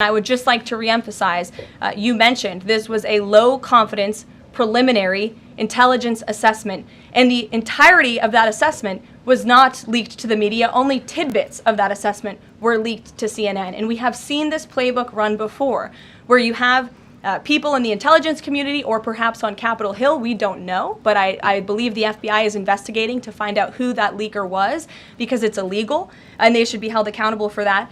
I would just like to reemphasize, you mentioned this was a low confidence preliminary intelligence assessment, and the entirety of that assessment was not leaked to the media. Only tidbits of that assessment were leaked to CNN. And we have seen this playbook run before, where you have people in the intelligence community, or perhaps on Capitol Hill, we don't know, but I believe the FBI is investigating to find out who that leaker was, because it's illegal and they should be held accountable for that,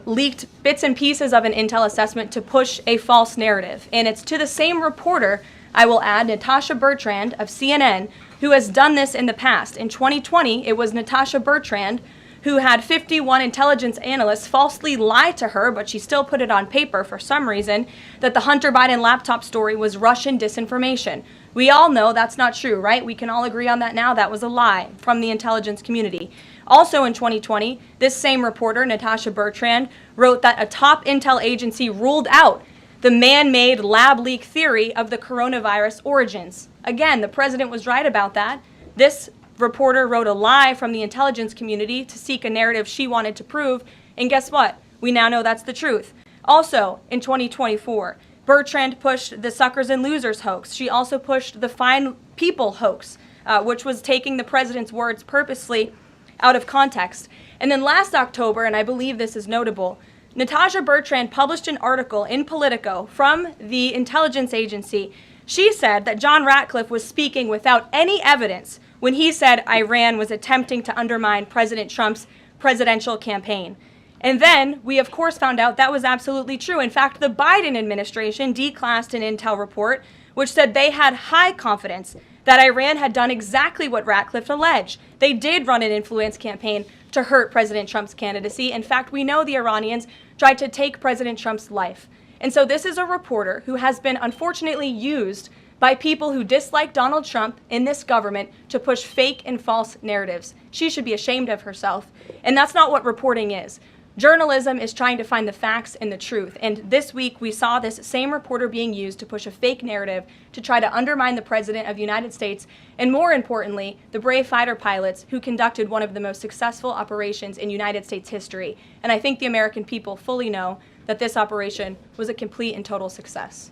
leaked bits and pieces of an intel assessment to push a false narrative. And it's to the same reporter, I will add, Natasha Bertrand of CNN, who has done this in the past. In 2020, it was Natasha Bertrand who had 51 intelligence analysts falsely lie to her, but she still put it on paper for some reason, that the Hunter Biden laptop story was Russian disinformation. We all know that's not true, right? We can all agree on that now. That was a lie from the intelligence community. Also in 2020, this same reporter, Natasha Bertrand, wrote that a top intel agency ruled out the man-made lab leak theory of the coronavirus origins. Again, the president was right about that. This reporter wrote a lie from the intelligence community to seek a narrative she wanted to prove, and guess what? We now know that's the truth. Also, in 2024, Bertrand pushed the suckers and losers hoax. She also pushed the fine people hoax, which was taking the president's words purposely out of context. And then last October, and I believe this is notable, Natasha Bertrand published an article in Politico from the intelligence agency. She said that John Ratcliffe was speaking without any evidence when he said Iran was attempting to undermine President Trump's presidential campaign. And then we, of course, found out that was absolutely true. In fact, the Biden administration declassed an intel report which said they had high confidence that Iran had done exactly what Ratcliffe alleged. They did run an influence campaign to hurt President Trump's candidacy. In fact, we know the Iranians tried to take President Trump's life. And so this is a reporter who has been unfortunately used by people who dislike Donald Trump in this government to push fake and false narratives. She should be ashamed of herself. And that's not what reporting is. Journalism is trying to find the facts and the truth. And this week we saw this same reporter being used to push a fake narrative to try to undermine the President of the United States, and more importantly, the brave fighter pilots who conducted one of the most successful operations in United States history. And I think the American people fully know that this operation was a complete and total success.